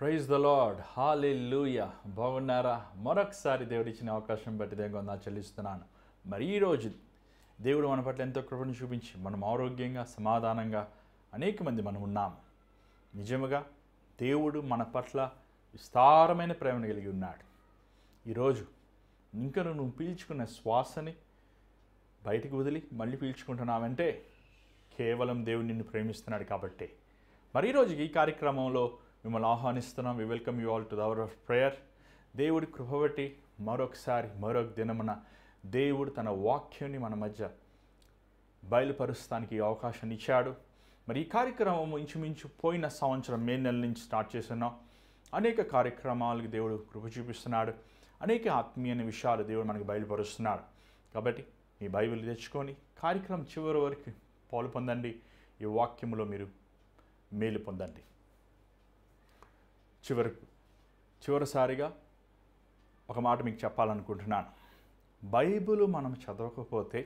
Praise the lord, హల్లెలూయా. బాగున్నారా? మరొకసారి దేవుడిచ్చిన అవకాశం బట్టి దేవుని చెల్లిస్తున్నాను. మరి ఈరోజు దేవుడు మన పట్ల ఎంతో కృపను చూపించి మనం ఆరోగ్యంగా సమాధానంగా అనేక మంది మనం ఉన్నాము. నిజముగా దేవుడు మన పట్ల విస్తారమైన ప్రేమను కలిగి ఉన్నాడు. ఈరోజు ఇంకా నువ్వు పీల్చుకున్న శ్వాసని బయటికి వదిలి మళ్ళీ పీల్చుకుంటున్నావంటే కేవలం దేవుడు నిన్ను ప్రేమిస్తున్నాడు కాబట్టి. మరి ఈరోజు ఈ కార్యక్రమంలో మిమ్మల్ని ఆహ్వానిస్తున్నాం. We welcome you all to the hour of prayer. దేవుడి కృప బట్టి మరొక దినమున దేవుడు తన వాక్యాన్ని మన మధ్య బయలుపరుస్తానికి అవకాశాన్ని ఇచ్చాడు. మరి ఈ కార్యక్రమం ఇంచుమించు పోయిన సంవత్సరం మే నెల నుంచి స్టార్ట్ చేస్తున్నాం. అనేక కార్యక్రమాలకు దేవుడు కృప చూపిస్తున్నాడు. అనేక ఆత్మీయ విషయాలు దేవుడు మనకు బయలుపరుస్తున్నాడు. కాబట్టి మీ బైబిల్ తెచ్చుకొని కార్యక్రమం చివరి వరకు పాలు పొందండి. ఈ వాక్యంలో మీరు మేలు పొందండి. చివరిసారిగా ఒక మాట మీకు చెప్పాలనుకుంటున్నాను. బైబిల్ మనం చదవకపోతే,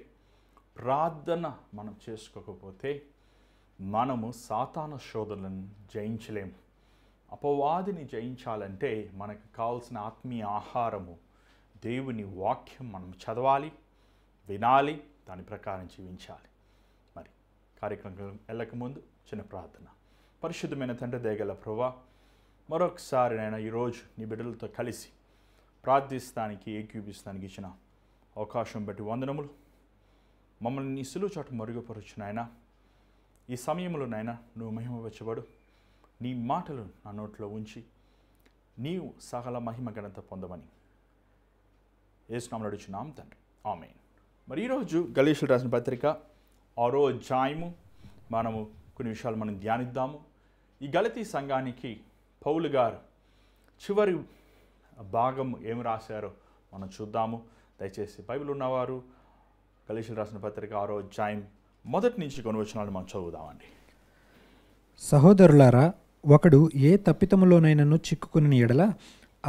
ప్రార్థన మనం చేసుకోకపోతే మనము సాతాను శోధనలను జయించలేము. అపవాదిని జయించాలంటే మనకు కావాల్సిన ఆత్మీయ ఆహారము దేవుని వాక్యం మనం చదవాలి, వినాలి, దాని ప్రకారం జీవించాలి. మరి కార్యక్రమం వెళ్ళకముందు చిన్న ప్రార్థన. పరిశుద్ధమైన తండ్రి దయగల ప్రభువా, మరొకసారి నేను ఈరోజు నీ బిడ్డలతో కలిసి ప్రార్థిస్తానికి ఏకీపిస్తానికి ఇచ్చిన అవకాశం బట్టి వందనములు. మమ్మల్ని నీ సులువు చోట మరుగుపరచు నాయన. ఈ సమయంలో నాయన నువ్వు మహిమ వచ్చబడు. నీ మాటలు నా నోట్లో ఉంచి నీవు సకల మహిమ ఘనత పొందమని యేసు నామములో అడుగుచున్నాం తండ్రి, ఆమేన్. మరి ఈరోజు గలీషులు రాసిన పత్రిక 6వ అధ్యాయము మనము కొన్ని విషయాలు మనం ధ్యానిద్దాము. ఈ గలతీ సంఘానికి పౌలు గారు చివరి భాగం ఏమి రాశారో మనం చూద్దాము. దయచేసి బైబిల్ ఉన్నవారు గలీషులు రాసిన పత్రిక 6వ అధ్యాయం మొదటి నుంచి కొన్ని వచనాలు మనం చదువుదామండి. సహోదరులారా, ఒకడు ఏ తప్పితములోనైనను చిక్కుకుని ఎడల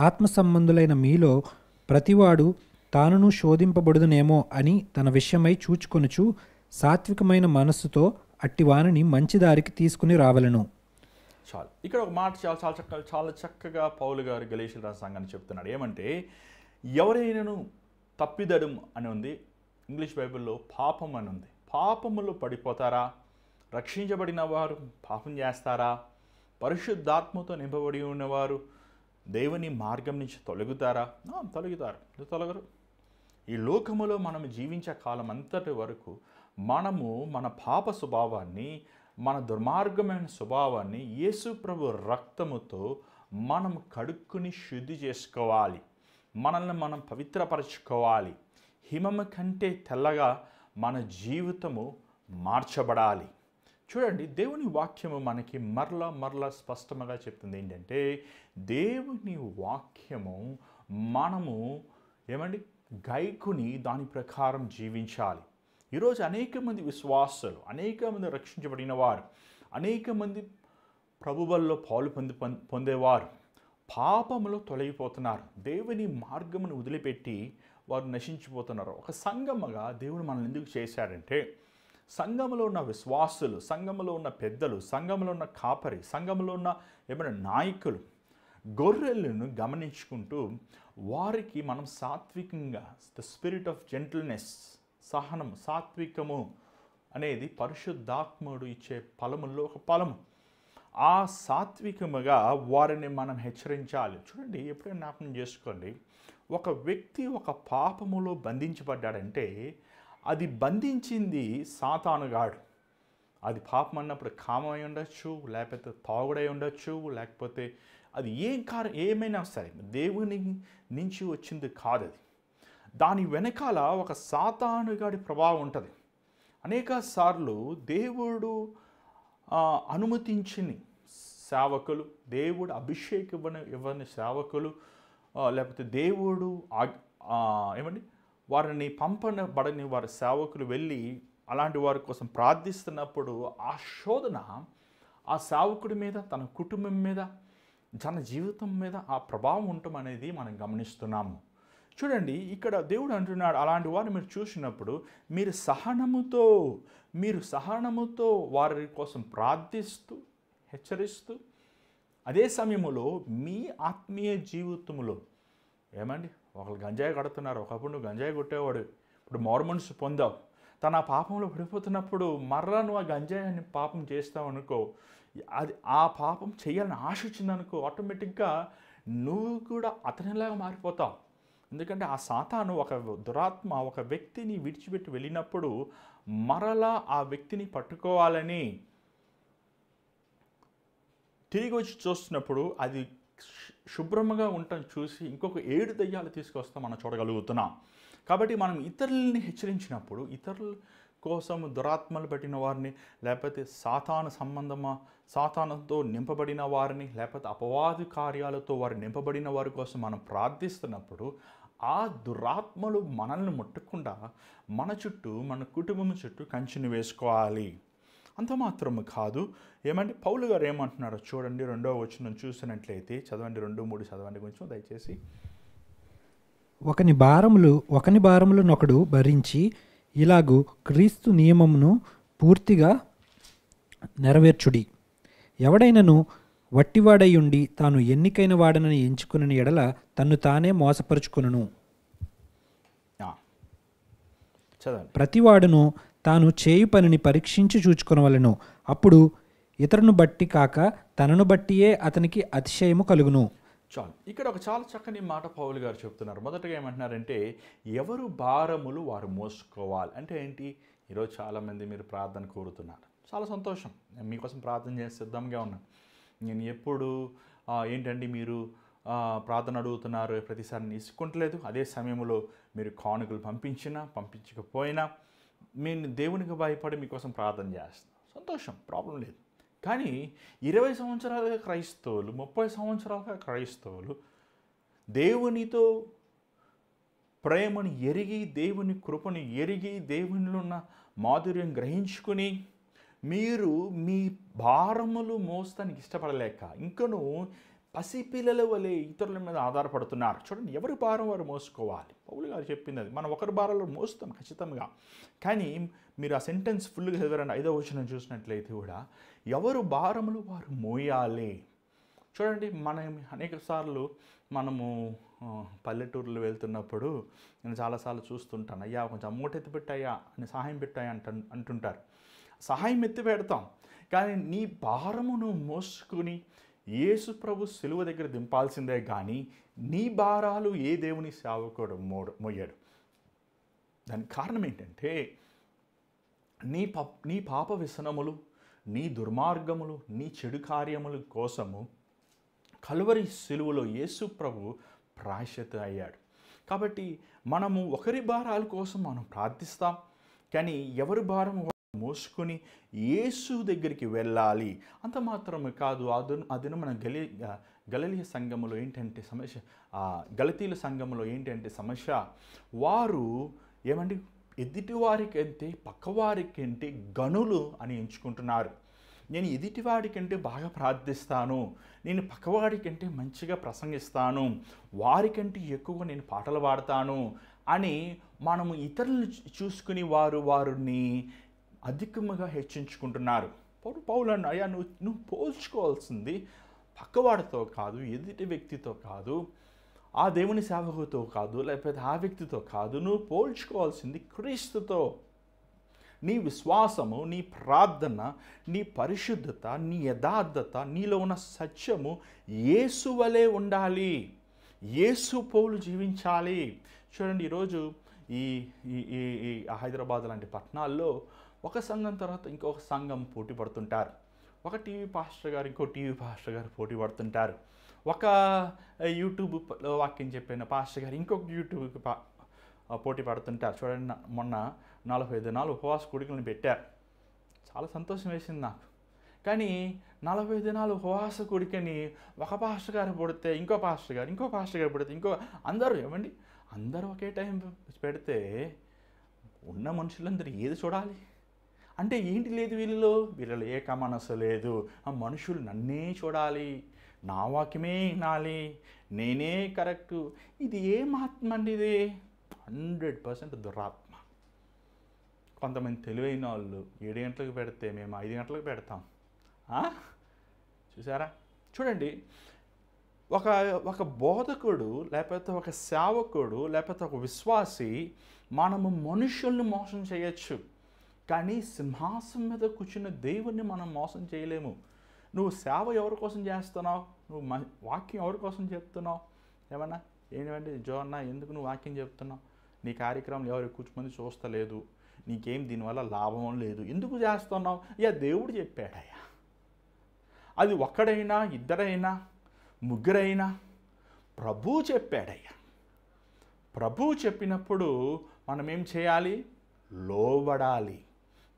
ఆత్మ సంబంధులైన మీలో ప్రతివాడు తానును శోధింపబడుదునేమో అని తన విషయమై చూచుకొనుచు సాత్వికమైన మనస్సుతో అట్టివానిని మంచి దారికి తీసుకుని రావలను. చాలు. ఇక్కడ ఒక మాట చాలా చక్కగా పౌలు గారు గలీషుల రాసిన సంఘాన్ని చెప్తున్నాడు. ఏమంటే, ఎవరైనాను తప్పిదడం అని ఉంది, ఇంగ్లీష్ బైబిల్లో పాపం అని ఉంది. పాపములో పడిపోతారా? రక్షించబడిన వారు పాపం చేస్తారా? పరిశుద్ధాత్మతో నింపబడి ఉన్నవారు దేవుని మార్గం నుంచి తొలగుతారా? తొలగుతారు. తొలగరు. ఈ లోకములో మనం జీవించే కాలం అంతటి వరకు మనము మన పాప స్వభావాన్ని, మన దుర్మార్గమైన స్వభావాన్ని యేసు ప్రభు రక్తముతో మనం కడుక్కుని శుద్ధి చేసుకోవాలి. మనల్ని మనం పవిత్రపరచుకోవాలి. హిమము కంటే తెల్లగా మన జీవితము మార్చబడాలి. చూడండి, దేవుని వాక్యము మనకి మరలా స్పష్టంగా చెప్తుంది ఏంటంటే, దేవుని వాక్యము మనము గైకుని దాని ప్రకారం జీవించాలి. ఈరోజు అనేక మంది విశ్వాసులు, అనేక మంది రక్షించబడిన వారు, అనేక మంది ప్రభువుల్లో పాలు పొందేవారు పాపములో తొలగిపోతున్నారు. దేవుని మార్గమును వదిలిపెట్టి వారు నశించిపోతున్నారు. ఒక సంఘముగా దేవుడు మనల్ని ఎందుకు చేశాడంటే, సంఘములో ఉన్న విశ్వాసులు, సంఘములో ఉన్న పెద్దలు, సంఘములో ఉన్న కాపరి, సంఘములో ఉన్న నాయకులు గొర్రెలను గమనించుకుంటూ వారికి మనం సాత్వికంగా, ద స్పిరిట్ ఆఫ్ జెంటిల్నెస్, సహనం, సాత్వికము అనేది పరిశుద్ధాత్ముడు ఇచ్చే ఫలముల్లో ఒక ఫలము. ఆ సాత్వికముగా వారిని మనం హెచ్చరించాలి. చూడండి, ఎప్పుడైనా జ్ఞాపకం చేసుకోండి, ఒక వ్యక్తి ఒక పాపములో బంధించబడ్డాడంటే అది బంధించింది సాతానుగాడు. అది పాపం అన్నప్పుడు కామమై ఉండొచ్చు, లేకపోతే తాగుడై ఉండొచ్చు, లేకపోతే అది ఏమైనా సరే దేవుని నుంచి వచ్చింది కాదు. అది దాని వెనకాల ఒక సాతానుగాడి ప్రభావం ఉంటుంది. అనేక సార్లు దేవుడు అనుమతించిన సేవకులు, దేవుడు అభిషేకం ఇవ్వని సేవకులు, లేకపోతే దేవుడు వారిని పంపబడని వారి సేవకులు వెళ్ళి అలాంటి వారి కోసం ప్రార్థిస్తున్నప్పుడు ఆ శోధన ఆ సేవకుడి మీద, తన కుటుంబం మీద, జన జీవితం మీద ఆ ప్రభావం ఉండటం అనేది మనం గమనిస్తున్నాము. చూడండి, ఇక్కడ దేవుడు అంటున్నాడు, అలాంటి వారిని మీరు చూసినప్పుడు మీరు సహనముతో వారి కోసం ప్రార్థిస్తూ, హెచ్చరిస్తూ అదే సమయంలో మీ ఆత్మీయ జీవితంలో ఏమండి ఒకళ్ళు గంజాయి కడుతున్నారు, ఒకప్పుడు నువ్వు గంజాయి కొట్టేవాడు, ఇప్పుడు మారుమనసు పొందావు, తన పాపంలో పడిపోతున్నప్పుడు మరలా నువ్వు ఆ గంజాయిని పాపం చేస్తావు అనుకో, అది ఆ పాపం చేయాలని ఆశ వచ్చిందనుకో, ఆటోమేటిక్గా నువ్వు కూడా అతనిలాగా మారిపోతావు. ఎందుకంటే ఆ సాతాను ఒక దురాత్మ ఒక వ్యక్తిని విడిచిపెట్టి వెళ్ళినప్పుడు మరలా ఆ వ్యక్తిని పట్టుకోవాలని తిరిగి వచ్చి చూస్తున్నప్పుడు అది శుభ్రంగా ఉండటం చూసి ఇంకొక 7 దయ్యాలు తీసుకొస్తాం మనం చూడగలుగుతున్నాం. కాబట్టి మనం ఇతరులని హెచ్చరించినప్పుడు ఇతరుల కోసం దురాత్మలు పట్టిన వారిని, లేకపోతే సాతానుతో నింపబడిన వారిని, లేకపోతే అపవాది కార్యాలతో వారు నింపబడిన వారి కోసం మనం ప్రార్థిస్తున్నప్పుడు ఆ దురాత్మలు మనల్ని ముట్టకుండా మన చుట్టూ మన కుటుంబం చుట్టూ కంచెను వేసుకోవాలి. అంత మాత్రము కాదు, ఏమంటే పౌలు గారు ఏమంటున్నారో చూడండి, 2వ వచనం చూసినట్లయితే చదవండి, 2-3 చదవండి కొంచెం దయచేసి. ఒకని భారములు నొకడు భరించి ఇలాగు క్రీస్తు నియమమును పూర్తిగా నెరవేర్చుడి. ఎవడైనను వట్టివాడై ఉండి తాను ఎన్నికైన వాడనని ఎంచుకుని ఎడల తన్ను తానే మోసపరుచుకొనును. చదవండి. ప్రతివాడును తాను చేయు పనిని పరీక్షించి చూచుకొనవలెను. అప్పుడు ఇతరును బట్టి కాక తనను బట్టియే అతనికి అతిశయము కలుగును. చాలు. ఇక్కడ ఒక చాలా చక్కని మాట పౌలు గారు చెప్తున్నారు. మొదటగా ఏమంటున్నారంటే ఎవరు భారములు వారు మోసుకోవాలి అంటే ఏంటి? ఈరోజు చాలామంది మీరు ప్రార్థన కోరుతున్నారు, చాలా సంతోషం, నేను మీకోసం ప్రార్థన చేసి సిద్ధంగా ఉన్నాను. నేను ఎప్పుడు ఏంటండి మీరు ప్రార్థన అడుగుతున్నారు, ప్రతిసారి తీసుకుంటలేదు. అదే సమయంలో మీరు కానుకలు పంపించకపోయినా నేను దేవునికి భయపడి మీకోసం ప్రార్థన చేస్తాను, సంతోషం, ప్రాబ్లం లేదు. కానీ 20 సంవత్సరాలుగా క్రైస్తవులు, 30 సంవత్సరాలుగా క్రైస్తవులు దేవునితో ప్రేమను ఎరిగి, దేవుని కృపను ఎరిగి, దేవునిలో ఉన్న మాధుర్యం గ్రహించుకుని మీరు మీ భారములు మోస్తానికి ఇష్టపడలేక ఇంకను పసిపిల్లల వలె ఇతరుల మీద ఆధారపడుతున్నారు. చూడండి, ఎవరి భారం వారు మోసుకోవాలి. పౌలు గారు చెప్పింది అది. మనం ఒకరి భారాలు మోస్తాం ఖచ్చితంగా, కానీ మీరు ఆ సెంటెన్స్ ఫుల్గా చదివారండి, 5వ వచనం చూసినట్లయితే కూడా ఎవరు భారములు వారు మోయాలి. చూడండి, మనం అనేక సార్లు మనము పల్లెటూరులో వెళ్తున్నప్పుడు నేను చాలాసార్లు చూస్తుంటాను, అయ్యా కొంచెం మూట ఎత్తి పెట్టాయా అని, సహాయం పెట్టాయా అంటుంటారు. సహాయం ఎత్తి పెడతాం, కానీ నీ భారమును మోసుకుని యేసు ప్రభు సిలువ దగ్గర దింపాల్సిందే కానీ నీ భారాలు ఏ దేవుని సేవకుడు మోయాడు. దానికి కారణం ఏంటంటే నీ పాప వ్యసనములు, నీ దుర్మార్గములు, నీ చెడు కార్యముల కోసము కలువరి సిలువలో యేసు ప్రభు ప్రాయశ్చిత్త అయ్యాడు. కాబట్టి మనము ఒకరి భారాల కోసం మనం ప్రార్థిస్తాం, కానీ ఎవరి భారం మోసుకొని యేసు దగ్గరికి వెళ్ళాలి. అంత మాత్రమే కాదు, అదిన మన గలిలయ సంఘములో ఏంటంటే సమస్య, గలతీల సంఘములో ఏంటంటే సమస్య, వారు ఏమండి ఎదుటివారికంటే పక్కవారికంటే గనులు అని ఎంచుకుంటున్నారు. నేను ఎదుటివాడికంటే బాగా ప్రార్థిస్తాను, నేను పక్కవాడికంటే మంచిగా ప్రసంగిస్తాను, వారికంటే ఎక్కువ నేను పాటలు పాడతాను అని మనము ఇతరులను చూసుకుని వారిని అధికముగా హెచ్చించుకుంటున్నారు. పౌలు అన్న, అయ్యా నువ్వు పోల్చుకోవాల్సింది పక్కవాడితో కాదు, ఎదుటి వ్యక్తితో కాదు, ఆ దేవుని సేవకుతో కాదు, లేకపోతే ఆ వ్యక్తితో కాదు, నువ్వు పోల్చుకోవాల్సింది క్రీస్తుతో. నీ విశ్వాసము, నీ ప్రార్థన, నీ పరిశుద్ధత, నీ యథార్థత, నీలో ఉన్న సత్యము యేసు వలె ఉండాలి, యేసు పోలు జీవించాలి. చూడండి, ఈరోజు ఈ హైదరాబాద్ లాంటి పట్టణాల్లో ఒక సంఘం తర్వాత ఇంకొక సంఘం పోటీ పడుతుంటారు. ఒక టీవీ పాస్టర్ గారు ఇంకో టీవీ పాస్టర్ గారు పోటీ పడుతుంటారు. ఒక యూట్యూబ్లో వాక్యం చెప్పిన పాస్టర్ గారు ఇంకొక యూట్యూబ్కి పోటీ పడుతుంటారు. చూడండి, మొన్న 40 దినాలు ఉపవాస కూడికలను పెట్టారు, చాలా సంతోషం వేసింది నాకు. కానీ 40 దినాలు ఉపవాస కూడికని ఒక పాస్టర్ గారు పడితే ఇంకో పాస్టర్ గారు పడితే అందరూ ఏమండి అందరూ ఒకే టైం పెడితే ఉన్న మనుషులందరూ ఏది చూడాలి అంటే ఏంటి లేదు, వీళ్ళలో ఏక మనసు లేదు, ఆ మనుషులు నన్నే చూడాలి, నా వాక్యమే వినాలి, నేనే కరెక్టు. ఇది ఏం ఆత్మ అండి? ఇది 100% దురాత్మ. కొంతమంది తెలివైన వాళ్ళు 7 గంటలకు పెడితే మేము 5 గంటలకు పెడతాం. చూసారా, చూడండి, ఒక ఒక బోధకుడు లేకపోతే ఒక సేవకుడు లేకపోతే ఒక విశ్వాసి మనము మనుషుల్ని మోసం చేయొచ్చు, కానీ సింహాసనం మీద కూర్చున్న దేవుణ్ణి మనం మోసం చేయలేము. నువ్వు సేవ ఎవరి కోసం చేస్తున్నావు? నువ్వు వాక్యం ఎవరి కోసం చెప్తున్నావు? ఏమన్నా ఏంటంటే జోన్న ఎందుకు నువ్వు వాక్యం చెప్తున్నావు? నీ కార్యక్రమం ఎవరు ఎక్కువ మంది చూస్తలేదు, నీకేం దీనివల్ల లాభం లేదు, ఎందుకు చేస్తున్నావు? దేవుడు చెప్పాడయ్యా. అది ఒక్కడైనా ఇద్దరైనా ముగ్గురైనా ప్రభువు చెప్పాడయ్యా. ప్రభువు చెప్పినప్పుడు మనం ఏం చేయాలి? లోబడాలి.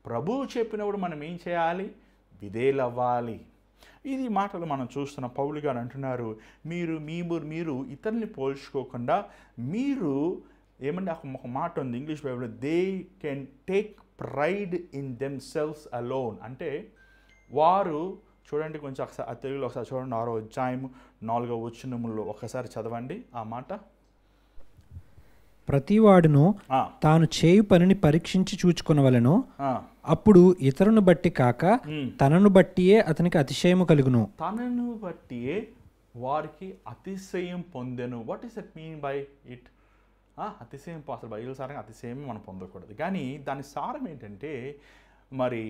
ప్రభువు చెప్పినప్పుడు మనం ఏం చేయాలి? విధేయులవ్వాలి. ఇది మాటలు మనం చూస్తున్న పౌలు గారు అంటున్నారు, మీరు ఇతరుల్ని పోల్చుకోకుండా మీరు ఏమంటే ఒక మాట ఉంది ఇంగ్లీష్ బైబిల్లో, they can take pride in them selves alone. అంటే వారు చూడండి, కొంచెం ఒకసారి తెలుగులో ఒకసారి చూడండి, 6వ అధ్యాయం 4వ వచనములో ఒకసారి చదవండి ఆ మాట. ప్రతివాడును తాను చేయు పనిని పరీక్షించి చూచుకొనవలెను, అప్పుడు ఇతరును బట్టి కాక తనను బట్టియే అతనికి అతిశయము కలుగును. తనను బట్టియే వారికి అతిశయం పొందెను. What is that mean by it? అతిశయం అసలు బైబిల్ సారంగా అతిశయం మనం పొందకూడదు, కానీ దాని సారం ఏంటంటే మరి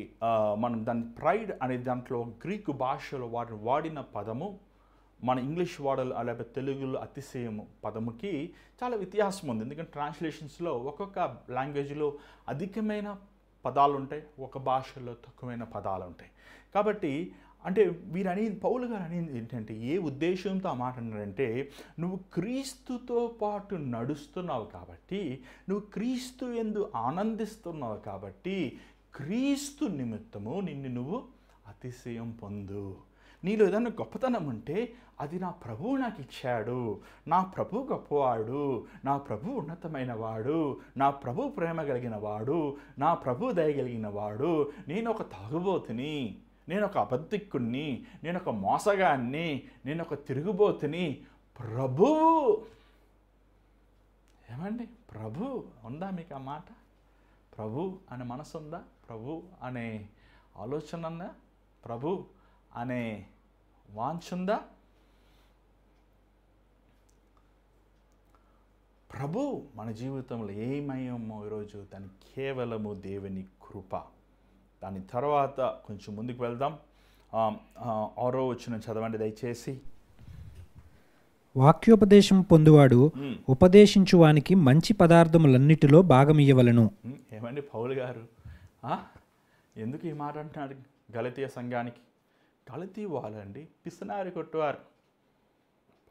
మనం దాని ప్రైడ్ అనే దాంట్లో గ్రీకు భాషలో వాడిన పదము మన ఇంగ్లీష్ లేకపోతే తెలుగులో అతిశయము పదముకి చాలా వ్యత్యాసం ఉంది. ఎందుకంటే ట్రాన్స్లేషన్స్లో ఒక్కొక్క లాంగ్వేజ్లో అధికమైన పదాలు ఉంటాయి, ఒక భాషలో తక్కువైన పదాలు ఉంటాయి. కాబట్టి అంటే పౌలు గారు అనేది ఏంటంటే, ఏ ఉద్దేశంతో ఆ మాట అన్నారంటే, నువ్వు క్రీస్తుతో పాటు నడుస్తున్నావు కాబట్టి, నువ్వు క్రీస్తు యందు ఆనందిస్తున్నావు కాబట్టి, క్రీస్తు నిమిత్తము నువ్వు అతిశయం పొందు. నీలో ఏదైనా గొప్పతనం ఉంటే అది నా ప్రభువు నాకు ఇచ్చాడు, నా ప్రభు గొప్పవాడు, నా ప్రభు ఉన్నతమైన వాడు, నా ప్రభు ప్రేమ కలిగిన వాడు, నా ప్రభు దయగలిగిన వాడు, నేను ఒక తాగుబోతుని, నేను ఒక అబద్ధికుణ్ణి, నేను ఒక మోసగాన్ని, నేను ఒక తిరుగుబోతుని, ప్రభువు. ఏమండి, ప్రభు ఉందా మీకు ఆ మాట? ప్రభు అనే మనసు ఉందా? ప్రభు అనే ఆలోచన ఉందా? ప్రభు అనే వాంఛ ఉందా? ప్రభు మన జీవితంలో ఏమయ్యామో ఈరోజు దాని కేవలము దేవుని కృప. దాని తర్వాత కొంచెం ముందుకు వెళ్దాం. 6వ వచనం చదవండి దయచేసి. వాక్యోపదేశం పొందువాడు ఉపదేశించు వానికి మంచి పదార్థములన్నిటిలో భాగమియ్యవలెను. ఏమండి పౌలు గారు ఎందుకు ఈ మాట అంటున్నాడు గలతీయ సంఘానికి? గలతీ వాళ్ళండి పిసనారి కొట్టువారు.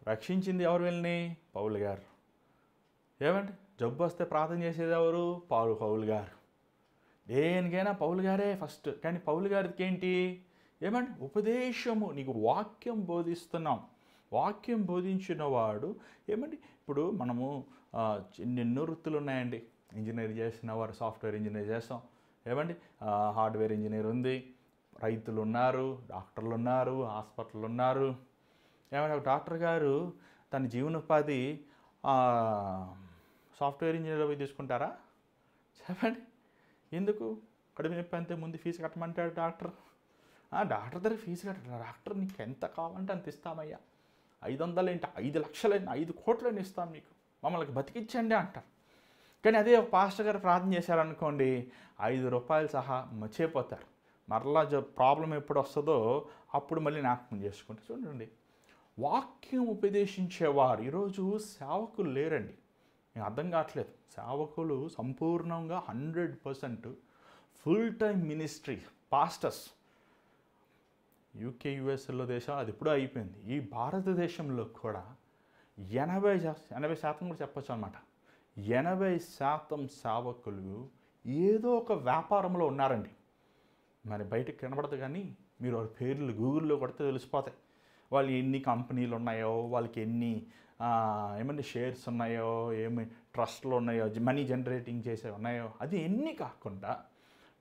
రక్షించింది ఎవరు వెళ్ళని? పౌలు గారు. ఏమండి జబ్బు వస్తే ప్రార్థన చేసేది ఎవరు? పౌలు గారు. దేనికైనా పౌలు గారే ఫస్ట్. కానీ పౌలు గారికి ఏంటి? ఏమండి ఉపదేశము, నీకు వాక్యం బోధిస్తున్నాం. వాక్యం బోధించిన వాడు ఏమండి, ఇప్పుడు మనము ఎన్నెన్నో వృత్తులు ఉన్నాయండి. ఇంజనీర్ చేసిన వారు సాఫ్ట్వేర్ ఇంజనీర్ చేస్తాం. ఏమండి హార్డ్వేర్ ఇంజనీర్ ఉంది, రైతులు ఉన్నారు, డాక్టర్లు ఉన్నారు, హాస్పిటల్ ఉన్నారు. ఏమంటే ఒక డాక్టర్ గారు తన జీవనోపాధి సాఫ్ట్వేర్ ఇంజనీర్ పోయి తీసుకుంటారా? చెప్పండి. ఎందుకు? కడుపు నొప్పి అంతే, ముందు ఫీజు కట్టమంటాడు డాక్టర్. డాక్టర్ దగ్గర ఫీజు కట్టాడు. డాక్టర్ నీకు ఎంత కావాలంటే అంత ఇస్తామయ్యా, 500 ఏంటి, 5 లక్షలైనా 5 కోట్లైనా ఇస్తాం మీకు, మమ్మల్ని బతికించండి అంటారు. కానీ అదే ఒక పాస్టర్ గారు ప్రార్థన చేశారనుకోండి, 5 రూపాయలు సహా మర్చిపోతారు. మరలా ప్రాబ్లం ఎప్పుడు వస్తుందో అప్పుడు మళ్ళీ జ్ఞాపకం చేసుకుంటారు. చూడండి, వాక్యం ఉపదేశించేవారు ఈరోజు సేవకులు లేరండి. మీకు అర్థం కావట్లేదు. సేవకులు సంపూర్ణంగా 100% full time ministry pastors. UK యుఎస్లో దేశం అది ఎప్పుడూ అయిపోయింది. ఈ భారతదేశంలో కూడా 80% కూడా చెప్పచ్చు అనమాట. 80% సేవకులు ఏదో ఒక వ్యాపారంలో ఉన్నారండి. మరి బయటకు కనబడదు, కానీ మీరు వాళ్ళ పేర్లు గూగుల్లో కొడితే తెలిసిపోతాయి. వాళ్ళు ఎన్ని కంపెనీలు ఉన్నాయో, వాళ్ళకి ఎన్ని ఏమన్నా షేర్స్ ఉన్నాయో, ఏమి ట్రస్ట్లు ఉన్నాయో, మనీ జనరేటింగ్ చేసే ఉన్నాయో, అది ఎన్ని కాకుండా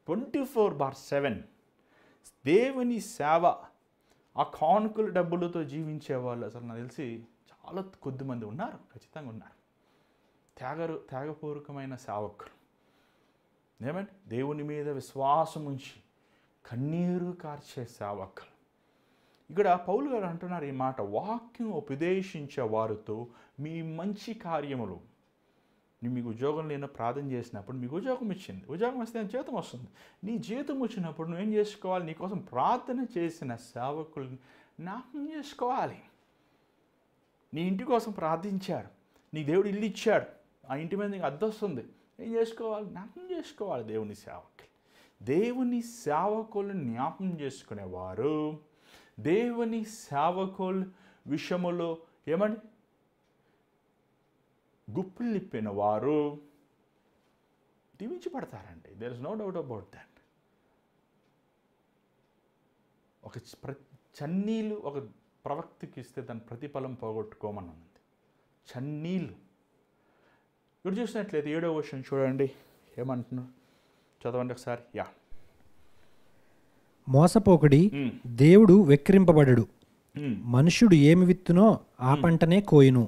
24/7 దేవుని సేవ, ఆ కానుకల డబ్బులతో జీవించే వాళ్ళు అసలు నాకు తెలిసి చాలా కొద్దిమంది ఉన్నారు. ఖచ్చితంగా ఉన్నారు. త్యాగపూర్వకమైన సేవకులు. ఏమంటే దేవుని మీద విశ్వాసం ఉంచి కన్నీరు కార్చే సేవకులు. ఇక్కడ పౌలు గారు అంటున్నారు ఈ మాట, వాక్యం ఉపదేశించే వారితో మీ మంచి కార్యములు. మీకు ఉద్యోగం లేని ప్రార్థన చేసినప్పుడు మీకు ఉద్యోగం ఇచ్చింది, ఉద్యోగం వస్తే జీతం వస్తుంది. నీ జీతం వచ్చినప్పుడు నువ్వేం చేసుకోవాలి? నీకోసం ప్రార్థన చేసిన సేవకుల్ని జ్ఞాపకం చేసుకోవాలి. నీ ఇంటి కోసం ప్రార్థించారు, నీ దేవుడు ఇల్లు ఇచ్చాడు, ఆ ఇంటి మీద నీకు అద్దె వస్తుంది, ఏం చేసుకోవాలి? జ్ఞాపకం చేసుకోవాలి దేవుని సేవకులు. దేవుని సేవకులను జ్ఞాపకం చేసుకునేవారు దేవుని సేవకుల విషయములో ఏమని గుప్పులిప్పిన వారు దీవించబడతారండి. There is no doubt about that. ఒక చన్నీళ్ళు ఒక ప్రవక్తకి ఇస్తే దాని ప్రతిఫలం పోగొట్టుకోమని ఉంది. చన్నీళ్ళు ఇప్పుడు చూసినట్లయితే 7వ వచనం చూడండి ఏమంటున్నారు, చదవండి ఒకసారి. మోసపోకుడి, దేవుడు వెక్కిరింపబడడు. మనుష్యుడు ఏమి విత్తునో ఆ పంటనే కోయును.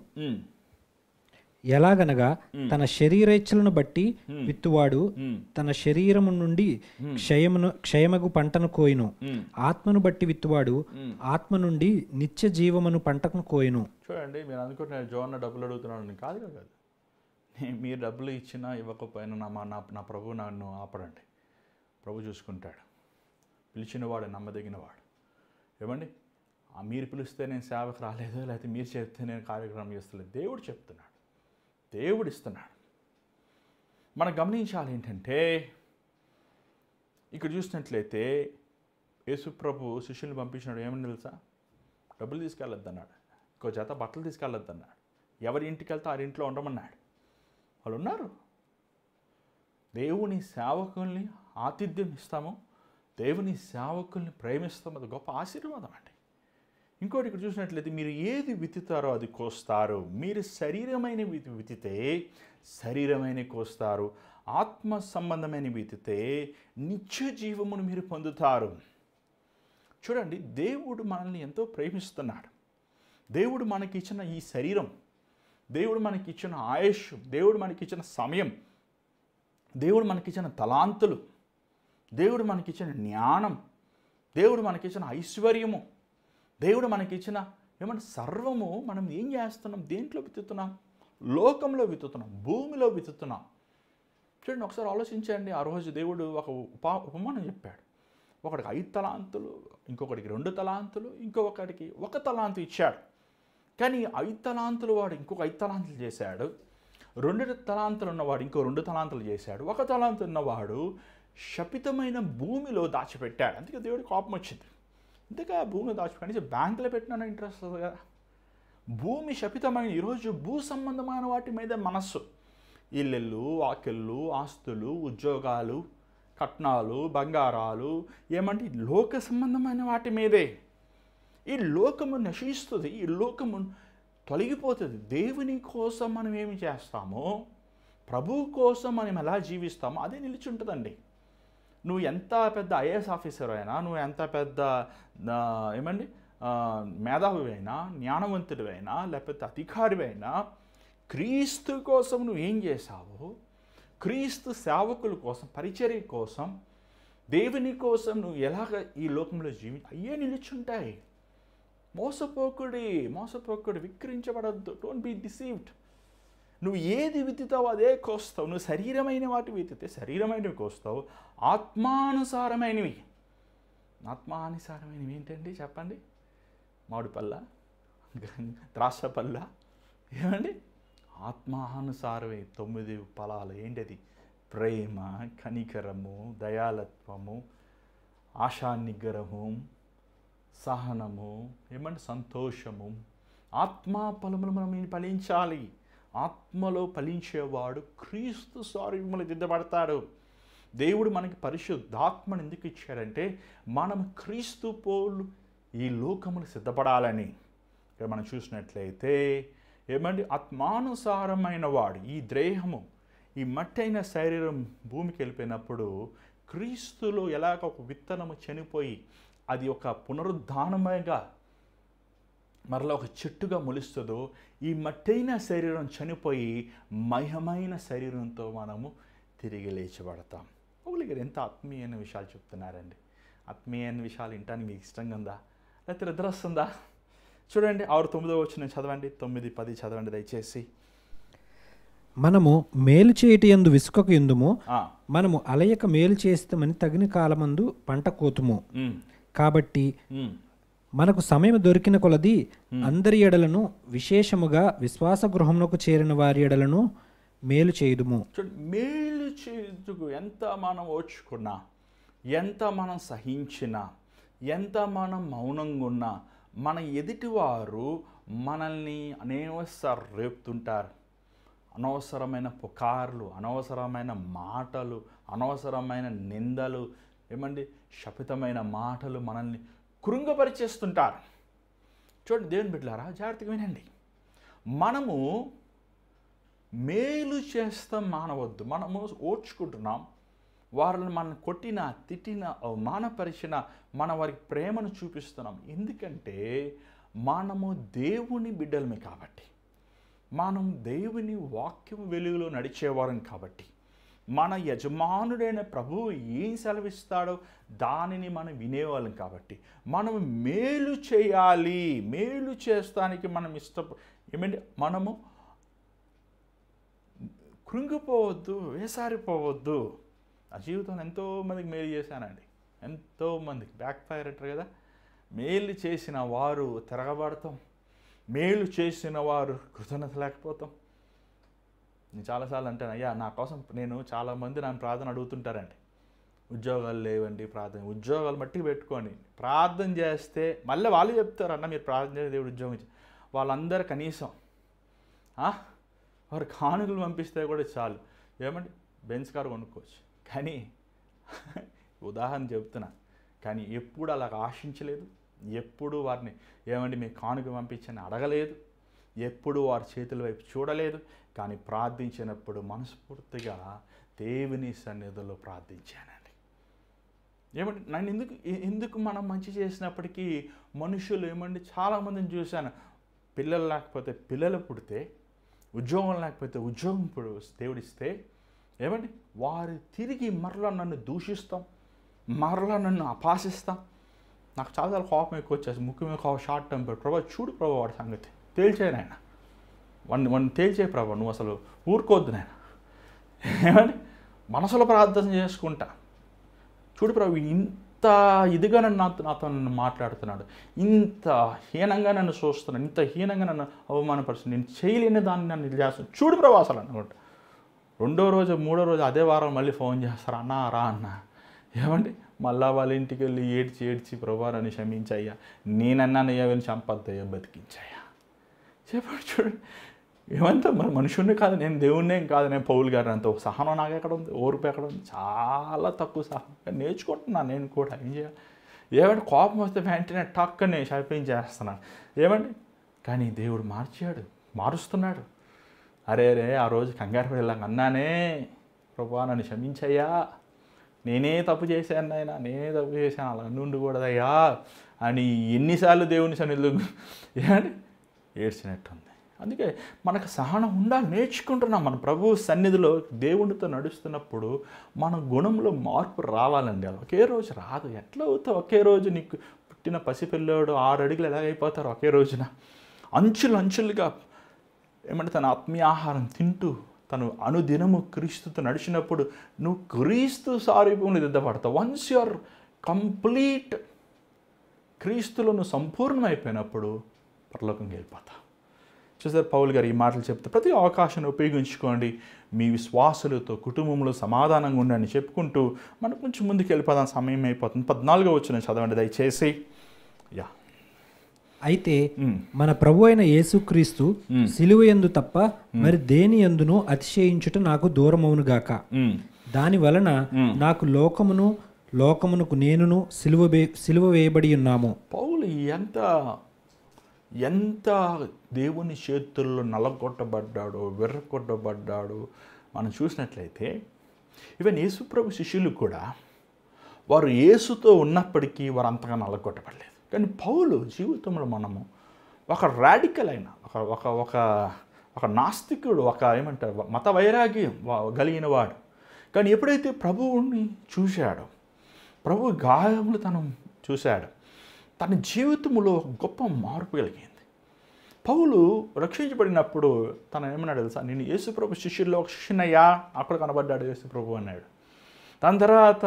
ఎలాగనగా తన శరీరేచ్ఛలను బట్టి విత్తువాడు తన శరీరము నుండి క్షయమగు పంటను కోయును. ఆత్మను బట్టి విత్తువాడు ఆత్మ నుండి నిత్య జీవమును పంటను కోయును. చూడండి, మీరు అనుకుంటున్నారు జోన్న డబ్బులు అడుగుతున్నాడు. కాదు కాదు, మీరు డబ్బులు ఇచ్చినా ఇవ్వకపోయినా నా ప్రభు నన్ను ఆపడండి. ప్రభు చూసుకుంటాడు. పిలిచినవాడు నమ్మదగినవాడు. ఏమండి, మీరు పిలిస్తే నేను సేవకు రాలేదు, లేకపోతే మీరు చెప్తే నేను కార్యక్రమం చేస్తలేదు. దేవుడు చెప్తున్నాడు, దేవుడు ఇస్తున్నాడు. మనం గమనించాలి ఏంటంటే, ఇక్కడ చూసినట్లయితే యేసు ప్రభు శిష్యుల్ని పంపించినాడు. ఏమని తెలుసా? డబ్బులు తీసుకెళ్ళొద్దు అన్నాడు, ఇంకో జత బట్టలు తీసుకెళ్ళొద్దు అన్నాడు. ఎవరి ఇంటికి వెళ్తే ఆ ఇంట్లో ఉండమన్నాడు. వాళ్ళు ఉన్నారు. దేవుని సేవకుల్ని ఆతిథ్యం ఇస్తాము, దేవుని సేవకుల్ని ప్రేమిస్తాము. అది గొప్ప ఆశీర్వాదం అండి. ఇంకోటి ఇక్కడ చూసినట్లయితే మీరు ఏది విత్తుతారో అది కోస్తారు. మీరు శరీరమైన విత్తితే శరీరమైన కోస్తారు, ఆత్మ సంబంధమైన విత్తితే నిత్య జీవమును మీరు పొందుతారు. చూడండి, దేవుడు మనల్ని ఎంతో ప్రేమిస్తున్నాడు. దేవుడు మనకిచ్చిన ఈ శరీరం, దేవుడు మనకిచ్చిన ఆయుష్, దేవుడు మనకిచ్చిన సమయం, దేవుడు మనకిచ్చిన తలాంతులు, దేవుడు మనకిచ్చిన జ్ఞానం, దేవుడు మనకిచ్చిన ఐశ్వర్యము, దేవుడు మనకిచ్చిన ఏమంటే సర్వము మనం ఏం చేస్తున్నాం? దేంట్లో విత్తుతున్నాం? లోకంలో విత్తుతున్నాం, భూమిలో విత్తుతున్నాం. చూడండి, ఒకసారి ఆలోచించండి. ఆ రోజు దేవుడు ఒక ఉపమానం చెప్పాడు. ఒకడికి 5 తలాంతులు, ఇంకొకటికి 2 తలాంతులు, ఇంకొకటికి 1 తలాంతు ఇచ్చాడు. కానీ 5 తలాంతులు వాడు ఇంకొక 5 తలాంతులు చేశాడు. 2 తలాంతులు ఉన్నవాడు ఇంకో 2 తలాంతులు చేశాడు. 1 తలాంతు ఉన్నవాడు శపితమైన భూమిలో దాచిపెట్టాడు. అందుకే దేవుడికి కోపం వచ్చింది. ఇంతగా భూమిలో దాచిపెట్టి బ్యాంకులో పెట్టినా ఇంట్రెస్ట్ వస్తుంది కదా. భూమి శపితమైన, ఈరోజు భూ సంబంధమైన వాటి మీద మనస్సు, ఇల్లెళ్ళు, వాకిళ్ళు, ఆస్తులు, ఉద్యోగాలు, కట్నాలు, బంగారాలు, ఏమంటే లోక సంబంధమైన వాటి మీదే. ఈ లోకము నశిస్తుంది, ఈ లోకము తొలగిపోతుంది. దేవుని కోసం మనం ఏమి చేస్తామో, ప్రభువు కోసం మనం ఎలా జీవిస్తామో అదే నిలిచి ఉంటుందండి. నువ్వు ఎంత పెద్ద ఐఏఎస్ ఆఫీసర్ అయినా, నువ్వు ఎంత పెద్ద ఏమండి మేధావివైనా, జ్ఞానవంతుడివైనా, లేకపోతే అధికారివైనా, క్రీస్తు కోసం నువ్వు ఏం చేశావో, క్రీస్తు సేవకుల కోసం, పరిచర్య కోసం, దేవుని కోసం నువ్వు ఎలాగ ఈ లోకంలో అయ్యే నిలుచుంటాయి. మోసపోకుడి, విక్రించబడద్దు. Don't be deceived. నువ్వు ఏది విత్తుతావో అదే కోస్తావు. నువ్వు శరీరమైన వాటి విత్తితే శరీరమైనవి కోస్తావు. ఆత్మానుసారమైనవి ఏంటండి చెప్పండి? మామిడి పళ్ళ, ద్రాక్ష పళ్ళ, ఏమండి? ఆత్మానుసారమే 9 ఫలాలు. ఏంటది? ప్రేమ, కనికరము, దయాలత్వము, ఆశానిగ్రహం, సహనము, ఏమంటే సంతోషము. ఆత్మా ఫలములు మనం ఫలించాలి. ఆత్మలో ఫలించేవాడు క్రీస్తు స్వరూపములో దిద్దబడతాడు. దేవుడు మనకి పరిశుద్ధాత్మను ఎందుకు ఇచ్చాడంటే మనం క్రీస్తు పోలు ఈ లోకములు సిద్ధపడాలని. ఇక్కడ మనం చూసినట్లయితే ఏమండి, ఆత్మానుసారమైన వాడు, ఈ దేహము, ఈ మట్టైన శరీరం భూమికి వెళ్ళిపోయినప్పుడు క్రీస్తులో ఎలాగ ఒక విత్తనము చనిపోయి అది ఒక పునరుద్ధానమేగా మరలా ఒక చెట్టుగా మొలుస్తుందో, ఈ మట్టైన శరీరం చనిపోయి మహిమైన శరీరంతో మనము తిరిగి లేచబడతాం. ఒకరికి ఎంత ఆత్మీయమైన విషయాలు చెప్తున్నారండి. ఆత్మీయమైన విషయాలు వినటానికి మీకు ఇష్టంగా ఉందా? లేకపోతే నిద్ర వస్తుందా? చూడండి 6-9 వచ్చిన చదవండి, 9-10 చదవండి దయచేసి. మనము మేలు చేయటి యందు విసుకకు ఎందుము, ఆ, మనము అలయక మేలు చేస్తామని తగిన కాలమందు పంట కోతుము. ఉమ్, కాబట్టి ఉమ్, మనకు సమయం దొరికిన కొలది అందరి ఎడలను, విశేషముగా విశ్వాస గృహమునకు చేరిన వారి ఎడలను మేలు చేయుదుము. చూడండి, మేలు చేయుటకు ఎంత మనం ఓర్చుకున్నా, ఎంత మనం సహించినా, ఎంత మనం మౌనంగా ఉన్నా, మన ఎదుటివారు మనల్ని అనేకసార్లు రేపుతుంటారు. అనవసరమైన పుకార్లు, అనవసరమైన మాటలు, అనవసరమైన నిందలు, ఏమండి శపితమైన మాటలు మనల్ని కృంగపరిచేస్తుంటారు. చూడండి దేవుని బిడ్డలారా, జాగ్రత్తగా వినండి. మనము మేలు చేస్తాం మానవద్దు. మనము ఓర్చుకుంటున్నాం. వారిని మనం కొట్టినా, తిట్టినా, అవమానపరిచినా మన వారికి ప్రేమను చూపిస్తున్నాం. ఎందుకంటే మనము దేవుని బిడ్డలమే కాబట్టి, మనం దేవుని వాక్యం వెలుగులో నడిచేవారం కాబట్టి, మన యజమానుడైన ప్రభువు ఏం సెలవిస్తాడో దానిని మనం వినేవాళ్ళం కాబట్టి, మనం మేలు చేయాలి. మేలు చేస్తానికి మనం ఏమంటే మనము కృంగిపోవద్దు, వేసారిపోవద్దు. నా జీవితంలో ఎంతోమందికి మేలు చేశానండి, ఎంతోమందికి బ్యాక్ ఫైర్ అంటారు కదా. మేలు చేసిన వారు తిరగబడతాం, మేలు చేసిన వారు కృతజ్ఞత లేకపోతాం. నేను చాలాసార్లు అంటాను, అయ్యా నా కోసం నేను చాలామంది నన్ను ప్రార్థన అడుగుతుంటారండి. ఉద్యోగాలు లేవండి, ప్రార్థన. ఉద్యోగాలు మట్టికి పెట్టుకోండి, ప్రార్థన చేస్తే మళ్ళీ వాళ్ళు చెప్తారు, అన్న మీరు ప్రార్థన చేస్తే దేవుడు ఉద్యోగం ఇచ్చి. వాళ్ళందరూ కనీసం వారు కానుకలు పంపిస్తే కూడా చాలు, ఏమండి బెంచ్ కారు కొనుక్కోవచ్చు. కానీ ఉదాహరణ చెప్తున్నా, కానీ ఎప్పుడు అలా ఆశించలేదు, ఎప్పుడు వారిని ఏమండి మీ కానుక పంపించని అడగలేదు, ఎప్పుడు వారి చేతుల వైపు చూడలేదు. కానీ ప్రార్థించినప్పుడు మనస్ఫూర్తిగా దేవుని సన్నిధిలో ప్రార్థించానండి. ఏమండి నన్ను ఎందుకు మనం మంచి చేసినప్పటికీ మనుషులు ఏమండి చాలామందిని చూశాను, పిల్లలు లేకపోతే పిల్లలు పుడితే, ఉద్యోగం లేకపోతే ఉద్యోగం దేవుడిస్తే, ఏమండి వారు తిరిగి మరలా నన్ను దూషిస్తాం, మరలా నన్ను అపాసిస్తాం. నాకు చాలాసార్లు కోపం ఎక్కువ వచ్చేసి, ముఖ్యమైన కోపం, షార్ట్ టెంపర్. ప్రభా చూడు ప్రభా వాడి సంగతి తేల్చేయి నాయన, వాడిని తేల్చేయి ప్రభా, నువ్వు అసలు ఊరుకోవద్దు నాయన. ఏమండి మనసులో ప్రార్థన చేసుకుంటా, చూడు ప్రభు ఇంత ఇదిగా నాతో నన్ను మాట్లాడుతున్నాడు, ఇంత హీనంగా నన్ను చూస్తున్నాడు, ఇంత హీనంగా నన్ను అవమానపరుస్తున్నాడు, నేను చేయలేని దాన్ని నన్ను ఇది చేస్తాను, చూడు ప్రభు అసలు అనుకుంటా. 2వ రోజు 3వ రోజు అదే వారం మళ్ళీ ఫోన్ చేస్తారు, అన్నా రా అన్న. ఏమండి మళ్ళా వాళ్ళ ఇంటికి వెళ్ళి ఏడ్చి ప్రభా నన్ను క్షమించయ్యా, నేనన్నానయ్యా వెళ్ళి చంపద్దయ్యా, బతికించయ్యా. చెప్పండి చూడండి, ఏమంతా మరి మనుషుడిని కాదు, నేను దేవుణ్ణేం కాదు, నేను పౌలు గారు అంత సహనం నాకు ఎక్కడ ఉంది, ఓర్పు ఎక్కడ ఉంది, చాలా తక్కువ సహనం నేర్చుకుంటున్నాను నేను కూడా. ఏం చేయాలి? ఏమంటే కోపం వస్తే వెంటనే టక్కని చేస్తున్నాను. ఏమండి కానీ దేవుడు మారుస్తున్నాడు. అరే ఆ రోజు కంగారు పడేలాగా అన్నానే, ప్రభా నన్ను క్షమించయ్యా, నేనే తప్పు చేశాను నాయన, నేనే తప్పు చేశాను, అలా ఉండకూడదయ్యా అని ఎన్నిసార్లు దేవుని సన్నిధిలో ఏమండి ఏడ్చినట్టుంది. అందుకే మనకు సహనం ఉండాలి, నేర్చుకుంటున్నాం. మన ప్రభు సన్నిధిలో దేవునితో నడుస్తున్నప్పుడు మన గుణంలో మార్పు రావాలండి. అది ఒకే రోజు రాదు. ఎట్లా అవుతావు ఒకే రోజు? నీకు పుట్టిన పసిపిల్లోడు 6 అడుగులు ఎలాగైపోతారు ఒకే రోజున? అంచులుగా ఏమంటే తన ఆత్మీయ ఆహారం తింటూ తను అనుదినము క్రీస్తుతో నడిచినప్పుడు నువ్వు క్రీస్తు సారూప్యంలో దిద్దపడతావు. వన్స్ యువర్ కంప్లీట్ క్రీస్తులో నువ్వు సంపూర్ణమైపోయినప్పుడు పరలోకంకి వెళ్ళిపోతావు. చూసారు పౌలు గారు ఈ మాటలు చెప్తే, ప్రతి అవకాశాన్ని ఉపయోగించుకోండి, మీ విశ్వాసులతో కుటుంబంలో సమాధానంగా ఉండని చెప్పుకుంటూ మనం కొంచెం ముందుకు వెళ్ళిపోదాం, సమయం అయిపోతుంది. 14వ వచనం చదవండి దయచేసి. యా అయితే మన ప్రభు అయిన యేసుక్రీస్తు సిలువ యందు తప్ప మరి దేని యందును అతిశయించుట నాకు దూరమవునుగాక. దాని వలన నాకు లోకమునకు నేనును సిలువ వేయబడి ఉన్నాము. పౌలు ఎంత దేవుని చేతుల్లో నలగొట్టబడ్డాడో, విర్రగొట్టబడ్డాడో మనం చూసినట్లయితే, ఈవెన్ యేసుప్రభు శిష్యులు కూడా వారు యేసుతో ఉన్నప్పటికీ వారు అంతగా నలగొట్టబడలేదు. కానీ పౌలు జీవితంలో మనము ఒక రాడికల్ అయిన ఒక నాస్తికుడు, ఏమంటారు మత వైరాగ్యం కలిగిన వాడు. కానీ ఎప్పుడైతే ప్రభువుని చూశాడో, ప్రభు గాయములు తను చూశాడు, తన జీవితంలో గొప్ప మార్పు కలిగింది. పౌలు రక్షించబడినప్పుడు తను ఏమన్నాడు తెలుసా? నేను యేసుప్రభు శిష్యుల్లో ఒక శిష్యునయ్యా, అక్కడ కనబడ్డాడు యేసుప్రభు అన్నాడు. దాని తర్వాత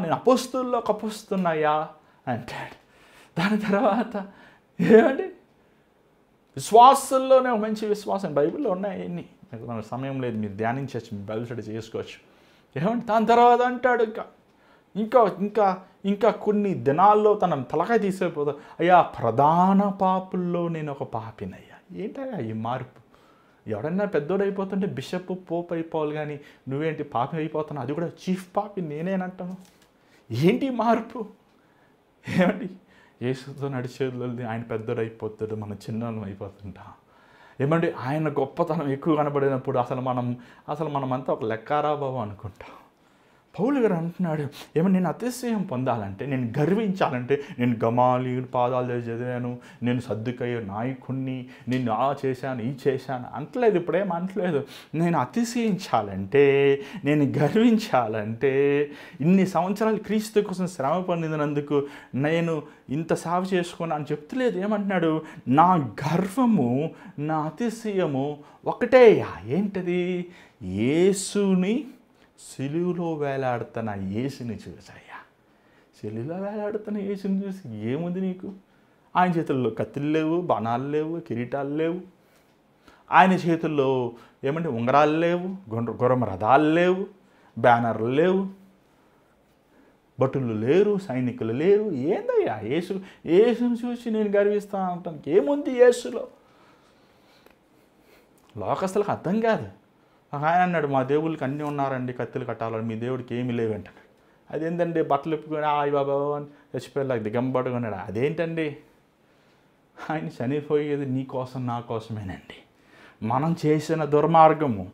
నేను అపోస్తుల్లో ఒక అపోస్తున్నయ్యా అంటాడు. దాని తర్వాత ఏమండి విశ్వాసంలోనే ఒక మంచి విశ్వాసం బైబిల్లో ఉన్నాయి అన్నీ. మన సమయం లేదు, మీరు ధ్యానించవచ్చు, మీరు బైబిల్ స్టడీ చేసుకోవచ్చు. ఏమంటే దాని తర్వాత అంటాడు ఇంకా ఇంకా ఇంకా కొన్ని దినాల్లో తన తలకాయ తీసేపోతా, అయ్యా ప్రధాన పాపుల్లో నేను ఒక పాపినయ్యా. ఏంటయ్యా ఈ మార్పు? ఎవడన్నా పెద్దోడైపోతుంటే బిషప్ పోప్ అయిపోవాలి, కానీ నువ్వేంటి పాపి అయిపోతున్నావు, అది కూడా చీఫ్ పాపి నేనేనంటాను. ఏంటి మార్పు? ఏమండి యేసుతో నడిచేది ఆయన పెద్దోడైపోతాడు, మనం చిన్నోళ్ళం అయిపోతుంటాం. ఏమండి ఆయన గొప్పతనం ఎక్కువ కనబడినప్పుడు అసలు మనమంతా ఒక లెక్కారాబాబు అనుకుంటాం. పౌలు గారు అంటున్నాడు, ఏమో నేను అతిశయం పొందాలంటే, నేను గర్వించాలంటే, నేను గమాలీయుడి పాదాలు చదివాను, నేను సద్దుకయ్య నాయకుణ్ణి, నేను చేశాను ఈ చేశాను అంటలేదు. ఇప్పుడేం అంటలేదు. నేను అతిశయించాలంటే, నేను గర్వించాలంటే, ఇన్ని సంవత్సరాలు క్రీస్తు కోసం శ్రమ పొందినందుకు నేను ఇంత సేవ చేసుకున్నా అని చెప్తలేదు. ఏమంటున్నాడు? నా గర్వము నా అతిశయము ఒకటేయా. ఏంటది? యేసుని సిలువలో వేలాడుతున్న యేసుని చూసాయ్యా. సిలువలో వేలాడుతున్న యేసుని చూసి ఏముంది నీకు? ఆయన చేతుల్లో కత్తులు లేవు, బాణాలు లేవు, కిరీటాలు లేవు. ఆయన చేతుల్లో ఏమంటే ఉంగరాలు లేవు, గుర్రం రథాలు లేవు, బ్యానర్లు లేవు, భటులు లేరు, సైనికులు లేరు. ఏందయ్యా యేసుని చూసి నేను గర్విస్తాను అంటానికి ఏముంది యేసులో? లోకస్తులకు అర్థం కాదు. ఆయన అన్నాడు, మా దేవుళ్ళకి అన్నీ ఉన్నారండి, కత్తులు కట్టాలని, మీ దేవుడికి ఏమీ లేవంటాడు. అదేంటండి బట్టలు ఇప్పుకొని ఆయి బాబా అని చచ్చిపోయేలాగా దిగంబడుకున్నాడు. అదేంటండి? ఆయన చనిపోయేది నీ కోసం నా కోసమేనండి. మనం చేసిన దుర్మార్గము,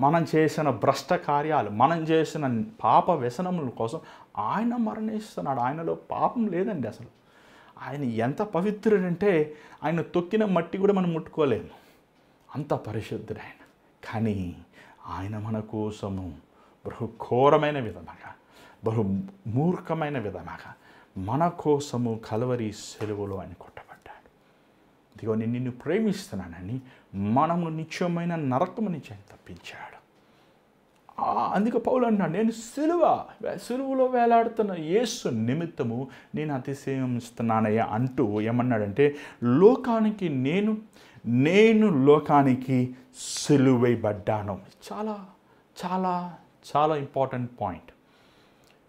మనం చేసిన భ్రష్ట కార్యాలు, మనం చేసిన పాప వ్యసనముల కోసం ఆయన మరణిస్తున్నాడు. ఆయనలో పాపం లేదండి అసలు. ఆయన ఎంత పవిత్రుడంటే ఆయన తొక్కిన మట్టి కూడా మనం ముట్టుకోలేము, అంత పరిశుద్ధుడు ఆయన. కానీ ఆయన మన కోసము బహు ఘోరమైన విధముగా, బహు మూర్ఖమైన విధముగా మన కోసము కల్వరి సెలువులో ఆయన కొట్టబడ్డాడు. ఇదిగో నేను నిన్ను ప్రేమిస్తున్నానని మనము నిత్యమైన నరకము నుంచి ఆయన తప్పించాడు. అందుకే పౌలు అన్నాడు, నేను సిలువలో వేలాడుతున్న యేసు నిమిత్తము నేను అతిశయిస్తున్నానయ్యా అంటూ ఏమన్నాడంటే, లోకానికి నేను లోకానికి సిలువేయబడ్డాను. చాలా చాలా చాలా ఇంపార్టెంట్ పాయింట్.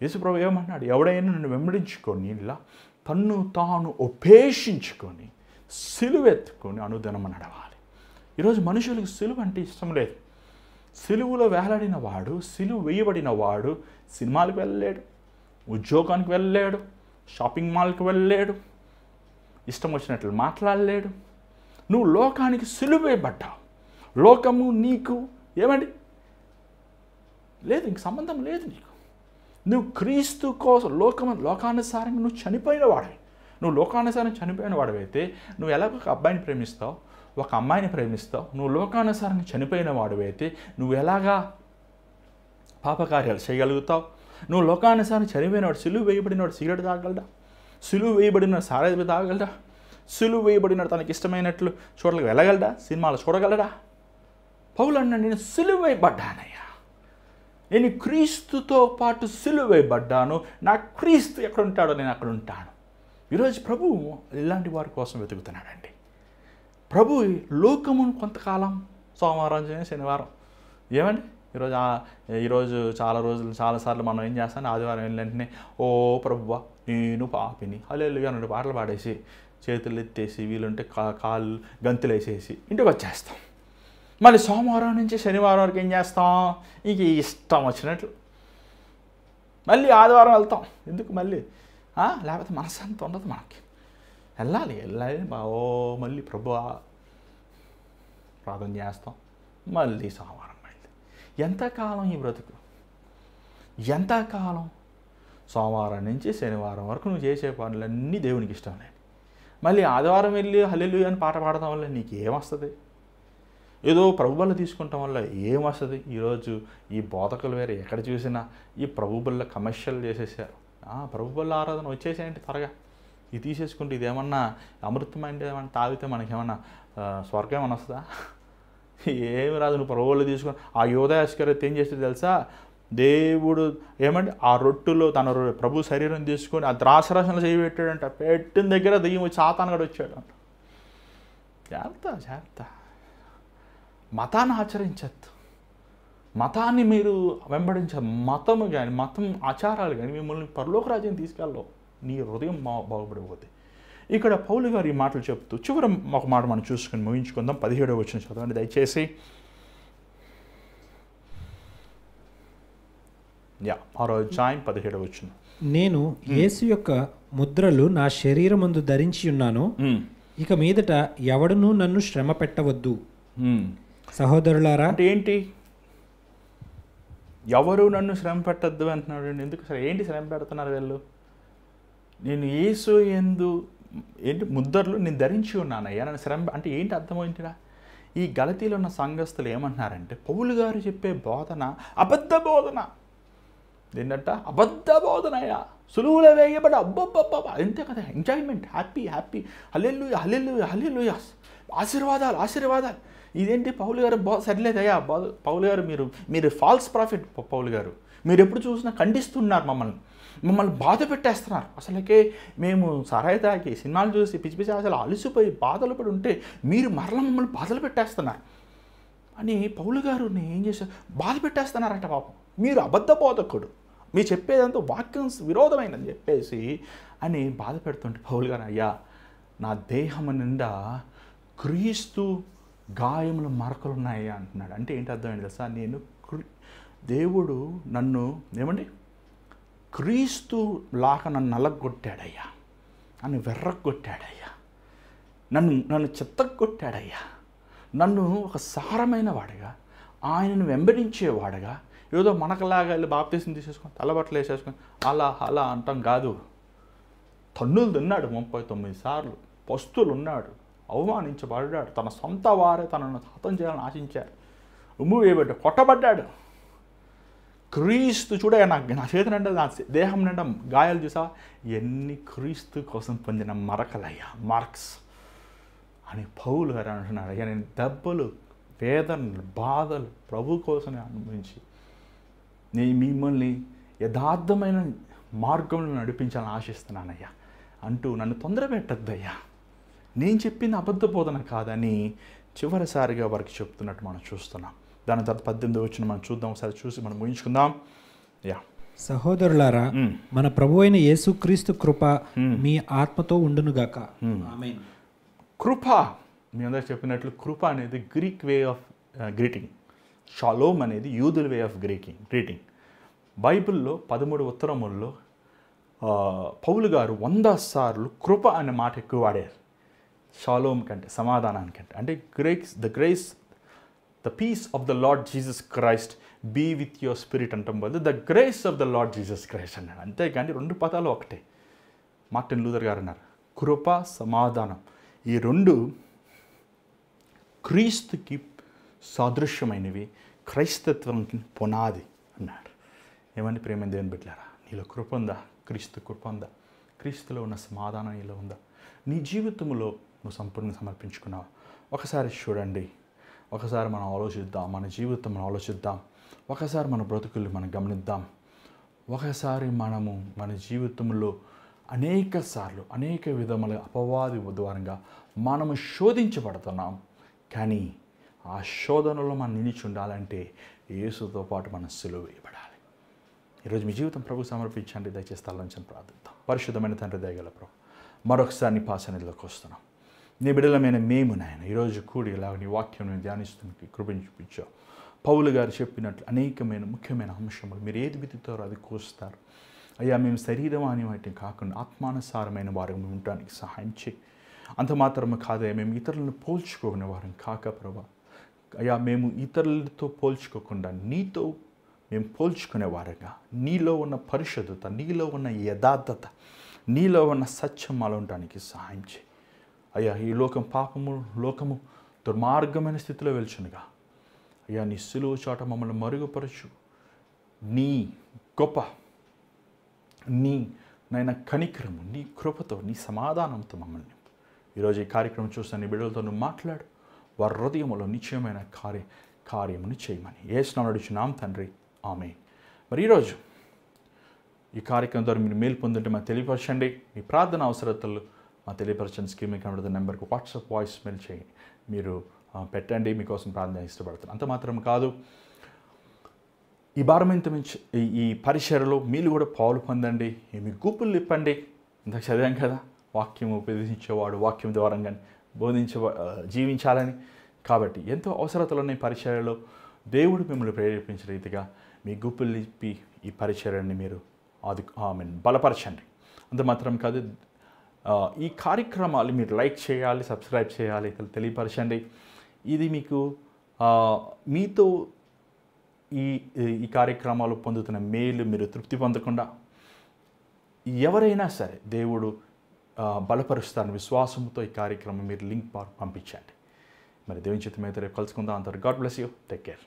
యేసుప్రభు ఏమన్నాడు? ఎవడైనా నన్ను వెంబడించుకొని ఇలా తన్ను తాను ఉపేక్షించుకొని సిలువెత్తుకొని అనుదినము నడవాలి. ఈరోజు మనుషులకు సిలువ అంటే ఇష్టం లేదు. సిలువలో వేలాడిన వాడు, సిలువ వేయబడిన వాడు సినిమాలకు వెళ్ళలేడు, ఉద్యోగానికి వెళ్ళలేడు, షాపింగ్ మాల్కి వెళ్ళలేడు, ఇష్టం వచ్చినట్లు మాట్లాడలేడు. నువ్వు లోకానికి సిలువేయబడ్డావు. లోకము నీకు ఏమండి లేదు, ఇంక సంబంధం లేదు నీకు. నువ్వు క్రీస్తు కోసం లోకానుసారంగా నువ్వు చనిపోయిన వాడివి. నువ్వు లోకానుసారంగా చనిపోయిన వాడివైతే నువ్వు ఎలాగ ఒక అబ్బాయిని ప్రేమిస్తావు, ఒక అమ్మాయిని ప్రేమిస్తావు. నువ్వు లోకానుసారంగా చనిపోయిన వాడివైతే నువ్వు ఎలాగా పాపకార్యాలు చేయగలుగుతావు? నువ్వు లోకానుసారంగా చనిపోయినవాడు, సిలువ వేయబడినవాడు సిగరెట్ తాగలడా? సిలువ వేయబడిన సారాయి తాగలడా? సిలువ వేయబడినవాడు తనకి ఇష్టమైనట్లు చోట్లకు వెళ్ళగలడా? సినిమాలు చూడగలడా? పౌలు అన్నాడు, నేను సిలువ వేయబడ్డానయ్యా, నేను క్రీస్తుతో పాటు సిలువ వేయబడ్డాను. నా క్రీస్తు ఎక్కడ ఉంటాడో నేను అక్కడ ఉంటాను. ఈరోజు ప్రభువు ఇలాంటి వారి కోసం వెతుకుతున్నాడండి. ప్రభు లోకమును కొంతకాలం సోమవారం శనివారం ఏమండి ఈరోజు చాలాసార్లు మనం ఏం చేస్తాం, ఆదివారం వెళ్ళిన ఓ ప్రభువా నేను పాపిని హల్లెలూయా అన్నట్టు పాటలు పాడేసి చేతులు ఎత్తేసి వీలుంటే కాళ్ళు గంతులు వేసేసి ఇంటికి వచ్చేస్తాం. మళ్ళీ సోమవారం నుంచి శనివారం వరకు ఏం చేస్తాం? ఇంక ఇష్టం వచ్చినట్లు మళ్ళీ ఆదివారం వెళ్తాం. ఎందుకు మళ్ళీ? లేకపోతే మనసంత ఉండదు మనకి. వెళ్ళాలి మళ్ళీ ప్రభువా ప్రార్థన చేస్తాం, మళ్ళీ సోమవారం మళ్ళీ. ఎంతకాలం ఈ బ్రతుకు? ఎంతకాలం? సోమవారం నుంచి శనివారం వరకు నువ్వు చేసే పనులన్నీ దేవునికి ఇష్టం లేదు. మళ్ళీ ఆదివారం వెళ్ళి హల్లెలూయా అని పాట పాడటం వల్ల నీకు ఏమొస్తుంది? ఏదో ప్రభుబల్ల తీసుకుంటాం వల్ల ఏమొస్తుంది? ఈరోజు ఈ బోధకులు వేరే ఎక్కడ చూసినా ఈ ప్రభుబల్ల కమర్షియల్ చేసేసారు. ప్రభుబల్ల ఆరాధన వచ్చేసేయండి త్వరగా. ఇది తీసేసుకుంటే ఇదేమన్నా అమృతమైంది ఏమన్నా తాగితే మనకేమన్నా స్వర్గం ఏమన్నా వస్తుందా? ఏమి రాదు. నువ్వు పరోళ్ళు తీసుకొని ఆ యోధాస్కర్ ఏం చేస్తే తెలుసా, దేవుడు ఏమంటే ఆ రొట్టులో తన ప్రభు శరీరం తీసుకొని ఆ ద్రాక్షరసంలో చేయి పెట్టాడంట. పెట్టిన దగ్గర దెయ్యం వచ్చి సాతానుగాడు వచ్చాడు అంట. జాగ్రత్త. మతాన్ని ఆచరించద్దు, మతాన్ని మీరు వెంబడించారు. మతము కానీ మతం ఆచారాలు కానీ మిమ్మల్ని పరలోక రాజ్యం తీసుకెళ్ళవు. నీ హృదయం బాగుపడిపోతే. ఇక్కడ పౌలు గారు ఈ మాటలు చెప్తూ చివరి ఒక మాట మనం చూసుకొని ముగించుకుందాం. 17వ వచనం చదవండి దయచేసి. ఆరో అధ్యాయం 17వ వచనం. నేను యేసు యొక్క ముద్రలు నా శరీరమందు ధరించి ఉన్నాను, ఇక మీదట ఎవడునూ నన్ను శ్రమ పెట్టవద్దు. సహోదరులారా, అంటే ఏంటి? ఎవరు నన్ను శ్రమ పెట్టద్దు అంటున్నాడు. ఎందుకు సరే ఏంటి శ్రమ పెడుతున్నారు వీళ్ళు? నేను యేసు ఏంటి ముద్రలు నేను ధరించి ఉన్నానయ్యా, నన్ను శ్రమ అంటే ఏంటి అర్థమైందిరా? ఈ గలతీలో ఉన్న సంఘస్థులు ఏమంటున్నారంటే పౌలు గారు చెప్పే బోధన అబద్ధ బోధన. ఏంటంట? అబద్ధ బోధనయ్యా, సులువులో వేయబడి అబ్బబ్బబ్బ అంతే కదా, ఎంజాయ్మెంట్, హ్యాపీ హల్లెలూయా, ఆశీర్వాదాలు. ఇదేంటి పౌలు గారు సరిలేదయ్యా. పౌలు గారు మీరు ఫాల్స్ ప్రాఫిట్. పౌలు గారు మీరు ఎప్పుడు చూసినా ఖండిస్తున్నారు, మమ్మల్ని బాధ పెట్టేస్తున్నారు. అసలుకే మేము సరాయి తాగి సినిమాలు చూసి పిచ్చి అసలు అలసిపోయి బాధలు పడి ఉంటే మీరు మరలా మమ్మల్ని బాధలు పెట్టేస్తున్నారు అని పౌలు గారు ఏం చేశారు? బాధ పెట్టేస్తున్నారంట పాపం. మీరు అబద్ధ బోధకుడు, మీరు చెప్పేదంతా వాక్యం విరోధమైనని చెప్పేసి అని బాధ పెడుతుంటే పౌలు గారు, అయ్యా నా దేహం నిండా క్రీస్తు గాయముల మరకలు ఉన్నాయి అంటున్నాడు. అంటే ఏంటి అర్థమైంది తెలుసా? నేను దేవుడు నన్ను ఏమండి క్రీస్తు లాగా నన్ను నలగొట్టాడయ్యా, నన్ను వెర్రగొట్టాడయ్యా, నన్ను చెత్తగొట్టాడయ్యా. నన్ను ఒక సారమైన వాడిగా, ఆయనను వెంబడించేవాడుగా, ఏదో మనకలాగా వెళ్ళి బాప్తీసం తీసేసుకొని తలబట్టలు వేసేసుకొని అలా అంటాం కాదు. తన్నులు తిన్నాడు 39 సార్లు, పస్తులు ఉన్నాడు, అవమానించబడ్డాడు, తన సొంత వారే తనను హతం చేయాలని ఆశించారు, ఉమ్ము వేయబడ్డాడు, కొట్టబడ్డాడు. క్రీస్తు చూడ నా చేతి నిండా నా దేహం నిండా గాయాలు చూసా, ఎన్ని క్రీస్తు కోసం పొందిన మరకలయ్యా, మార్క్స్ అని పౌలు గారు అంటున్నాడు. అయ్యా నేను దెబ్బలు, వేదనలు, బాధలు ప్రభు కోసమే అనుభవించి నేను మిమ్మల్ని యథార్థమైన మార్గంలో నడిపించాలని ఆశిస్తున్నానయ్యా అంటూ నన్ను తొందర పెట్టద్దయ్యా, నేను చెప్పింది అబద్ధ బోధన కాదని చివరిసారిగా వారికి చెప్తున్నట్టు మనం చూస్తున్నాం. దాని తర్వాత 18వ వచనం మనం చూద్దాం, ఒకసారి చూసి మనం ముగించుకుందాం. సహోదరులారా, మన ప్రభు అయిన యేసుక్రీస్తు కృప మీ ఆత్మతో ఉండునుగాక. ఆమేన్. కృప, మీ అందరూ చెప్పినట్లు కృప అనేది Greek way of greeting. Shalom అనేది యూదుల వే ఆఫ్ గ్రీటింగ్. బైబిల్లో 13 ఉత్తరముల్లో పౌలు గారు 100 సార్లు కృప అనే మాట ఎక్కువ వాడారు షాలోమ్ కంటే, సమాధానానికంటే. అంటే the peace of the Lord Jesus Christ be with your spirit అంటాం బదులు the grace of the Lord Jesus Christ అన్నాడు. అంతేగాని 2 పదాలు ఒకటే. మార్టిన్ లూథర్ గారు అన్నారు కృప, సమాధానం, ఈ 2 క్రీస్తుకి సాదృశ్యమైనవి, క్రైస్తత్వానికి పునాది అన్నారు. ఏమని ప్రేమ దేవుని బిడ్డలారా, నీలో కృప ఉందా? క్రీస్తు కృప ఉందా? క్రీస్తులో ఉన్న సమాధానం నీలో ఉందా? నీ జీవితంలో నువ్వు సంపూర్ణంగా సమర్పించుకున్నావు? ఒకసారి చూడండి, ఒకసారి మనం ఆలోచిద్దాం, మన జీవితం మనం ఆలోచిద్దాం, ఒకసారి మన బ్రతుకులు మనం గమనిద్దాం. ఒకసారి మనము మన జీవితంలో అనేక విధముల అపవాది ద్వారంగా మనము శోధించబడుతున్నాం. కానీ ఆ శోధనలో మనం నిలిచి ఉండాలంటే యేసుతో పాటు మనం సిలువ వేయబడాలి. ఈరోజు మీ జీవితం ప్రభు సమర్పించండి. దయచేసి తలవంచని ప్రార్థిద్దాం. పరిశుద్ధమైన తండ్రి, దయగల ప్రభు, మరొకసారి నీ పాసనిధిలోకి వస్తున్నాం. నీ బిడ్డలమైన మేము నాయన ఈరోజు కూడి ఇలాగ నీ వాక్యం ధ్యానిస్తున్న కృపను చూపించావు. పౌలు గారు చెప్పినట్లు అనేకమైన ముఖ్యమైన అంశములు మీరు ఏది విధితారో అది కోస్తారు అయ్యా. మేము శరీరం అని వాటిని కాకుండా ఆత్మానుసారమైన వారు ఉండడానికి సహాయం చేయి. అంత మాత్రమే కాదయ్యా, మేము ఇతరులను పోల్చుకోని వారం కాక ప్రభా అయ్యా, మేము ఇతరులతో పోల్చుకోకుండా నీతో మేము పోల్చుకునేవారుగా, నీలో ఉన్న పరిశుద్ధత, నీలో ఉన్న యథార్థత, నీలో ఉన్న సత్యం మాలో ఉండడానికి సహాయం చేయి అయ్యా. ఈ లోకము దుర్మార్గమైన స్థితిలో వెళ్చునుగా అయ్యా, నీ సిలువ చోట మమ్మల్ని మరుగుపరచు. నీ గొప్ప నీ నైనా కనికరము, నీ కృపతో, నీ సమాధానంతో మమ్మల్ని నింపు. ఈరోజు ఈ కార్యక్రమం చూసిన నీ బిడ్డలతో నువ్వు మాట్లాడు, వారి హృదయంలో నిశ్చయమైన కార్యముని చేయమని యేసునామములో అడుగుచున్నాం తండ్రి, ఆమేన్. మరి ఈరోజు ఈ కార్యక్రమం ద్వారా మీరు మేలు పొందుంటే మాకు తెలియపరచండి. మీ ప్రార్థన అవసరతలు మా తెలియపరచండి. స్క్రీన్ కనబడుతున్న నెంబర్కి వాట్సాప్ వాయిస్ మెయిల్ చేయండి, మీరు పెట్టండి. మీకోసం ప్రార్థన ఇష్టపడతాను. అంత మాత్రం కాదు, ఈ భారమంత మించి ఈ పరిచర్యలో మీరు కూడా పాలు పొందండి. మీ గుప్పులు ఇప్పండి. ఇందాక చదివాం కదా, వాక్యం ఉపదేశించేవాడు వాక్యం ద్వారా జీవించాలని. కాబట్టి ఎంతో అవసరతలు ఉన్నాయి పరిచర్యలో. దేవుడు మిమ్మల్ని ప్రేరేపించిన రీతిగా మీ గుప్పులు ఇప్పి ఈ పరిచర్యని మీరు బలపరచండి. అంత మాత్రం కాదు, ఈ కార్యక్రమాలు మీరు లైక్ చేయాలి, సబ్స్క్రైబ్ చేయాలి, తెలియపరచండి. ఇది మీకు మీతో ఈ కార్యక్రమాలు పొందుతున్న మేలు మీరు తృప్తి పొందకుండా ఎవరైనా సరే దేవుడు బలపరుస్తారని విశ్వాసంతో ఈ కార్యక్రమం మీరు లింక్ పంపించండి. మరి దేవుని చిత్తమైతే రేపు కలుసుకుందాం. అంతవరకు God bless you. Take care.